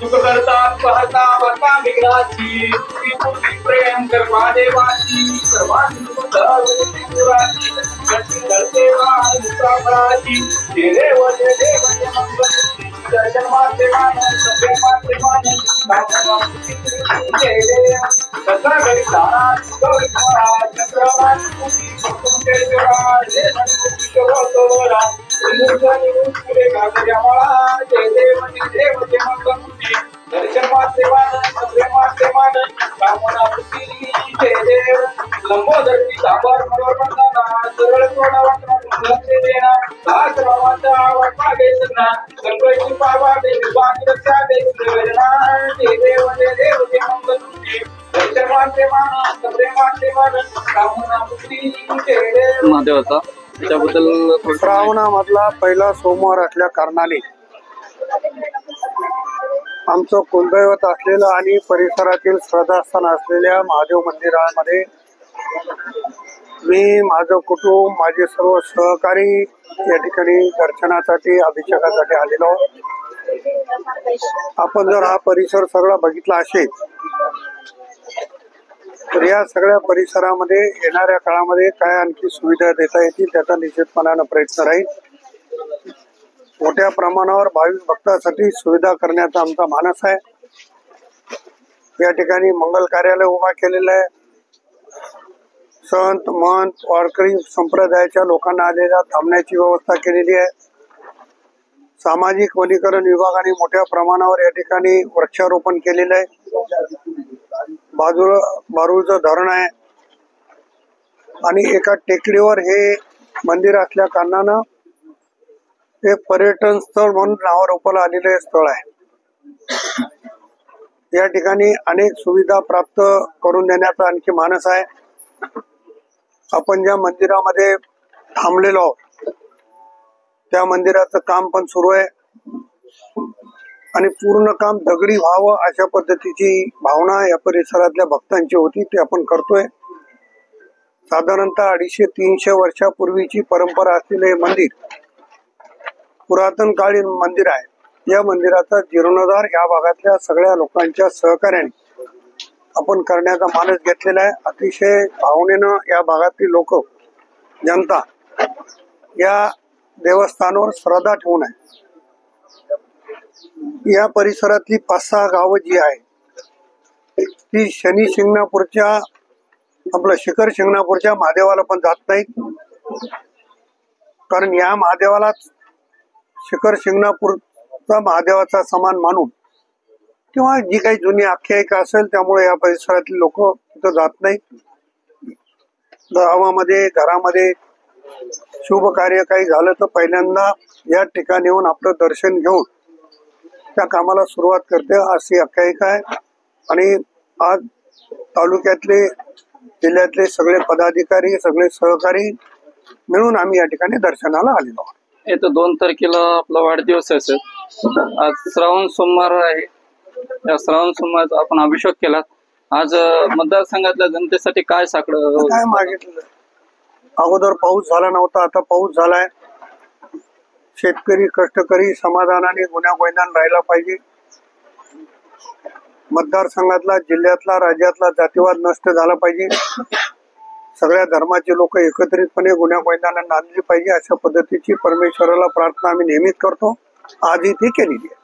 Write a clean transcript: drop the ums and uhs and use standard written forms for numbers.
सुख करतात पाहता वाता विघ्नाची पूर्वी प्रेम कर महादेवाची सर्वांची त्रिपुराची देवा मुक्ताफळाची जय देव जय देव जय मंगल दर्शन माते मानन सभे माते मानन जय देव कथा घरी सारा गौरी महाराज चंद्रवान मुक्ती तुमचे देवा जय मुक्ती करोतोरा मुक्ती गागऱ्या मला जय देव जय मंगल दर्शन माते मानन सभे माते मानन कामना मुक्ती जय देव लंबोदर सागर मनोरंजना सरळ तोडा वाटणा देना दास बाबांचा वाटणा देसना संकल्पी बाबा देव बांधता देव वेदना जय देव जय मंगल दर्शन माते मानन सभे माते मानन कामना मुक्ती जय देव महादेवाचा त्याबद्दल श्रावणामधला पहिला सोमवार असल्या कारणाने आमचं कुलदैवत असलेलं आणि परिसरातील श्रद्धास्थान असलेल्या महादेव मंदिरामध्ये मी माझं कुटुंब माझे सर्व सहकारी या ठिकाणी दर्शनासाठी अभिषेकासाठी आलेलो आहोत। आपण जर हा परिसर सगळा बघितला असेल तर या सगळ्या परिसरामध्ये येणाऱ्या काळामध्ये काय आणखी सुविधा देता येतील त्याचा निश्चितपणानं प्रयत्न राहील। मोठ्या प्रमाणावर भाविक भक्तांसाठी सुविधा करण्याचा आमचा मानस आहे। या ठिकाणी मंगल कार्यालय उभा केलेलं आहे। संत महंत वारकरी संप्रदायाच्या लोकांना आलेल्या थांबण्याची व्यवस्था केलेली आहे। सामाजिक वनीकरण विभागाने मोठ्या प्रमाणावर या ठिकाणी वृक्षारोपण केलेलं आहे। बारूळचं धरण आहे आणि एका टेकडीवर हे मंदिर असल्या कारणानं एक पर्यटन स्थळ म्हणून नावारूपाला आलेले स्थळ आहे। या ठिकाणी अनेक सुविधा प्राप्त करून देण्याचा आणखी मानस आहे। आपण ज्या मंदिरामध्ये थांबलेलो आहोत त्या मंदिराचं काम पण सुरू आहे आणि पूर्ण काम दगडी व्हावं अशा पद्धतीची भावना या परिसरातल्या भक्तांची होती, ते आपण करतोय। साधारणतः 250-300 वर्षापूर्वीची परंपरा असलेले मंदिर पुरातन कालीन मंदिर आहे। या मंदिराचा जीर्णोद्धार या भागातल्या सगळ्या लोकांच्या सहकार्याने आपण करण्याचा मानस घेतलेला आहे। अतिशय भावनेनं या भागातील लोक जनता या देवस्थानावर श्रद्धा ठेवून आहे। या परिसरातली 5-6 गावं जी आहे ती शनी शिंगणापूरच्या आपलं शिखर शिंगणापूरच्या महादेवाला पण जात नाहीत, कारण या महादेवाला शिखर शिंगणापूरचा महादेवाचा समान मानून किंवा जी काही जुनी आख्यायिका असेल त्यामुळे या परिसरातील लोक तिथं जात नाहीत। गावामध्ये घरामध्ये शुभ कार्य काही झालं तर पहिल्यांदा या ठिकाणी येऊन आपलं दर्शन घेऊन त्या कामाला सुरुवात करते अशी आख्यायिका आहे। आणि आज तालुक्यातले जिल्ह्यातले सगळे पदाधिकारी सगळे सहकारी मिळून आम्ही या ठिकाणी दर्शनाला आलेलो आहोत। येत्या 2 तारखेला आपला वाढदिवस आहे सर। आज श्रावण सोमवार आहे। या श्रावण सोमवार आपण अभिषेक केला। आज मतदारसंघातल्या जनतेसाठी काय साकडं काय मागितलं? अगोदर पाऊस झाला नव्हता, आता पाऊस झालाय। शेतकरी कष्टकरी समाधानाने गुण्यागोविंदाने राहायला पाहिजे। मतदारसंघातला जिल्ह्यातला राज्यातला जातीवाद नष्ट झाला पाहिजे। सगळ्या धर्माचे लोक एकत्रितपणे गुण्यागोविंदाने नांदली पाहिजे अशा पद्धतीची परमेश्वराला प्रार्थना आम्ही नेहमीच करतो, आजही ती केलेली आहे।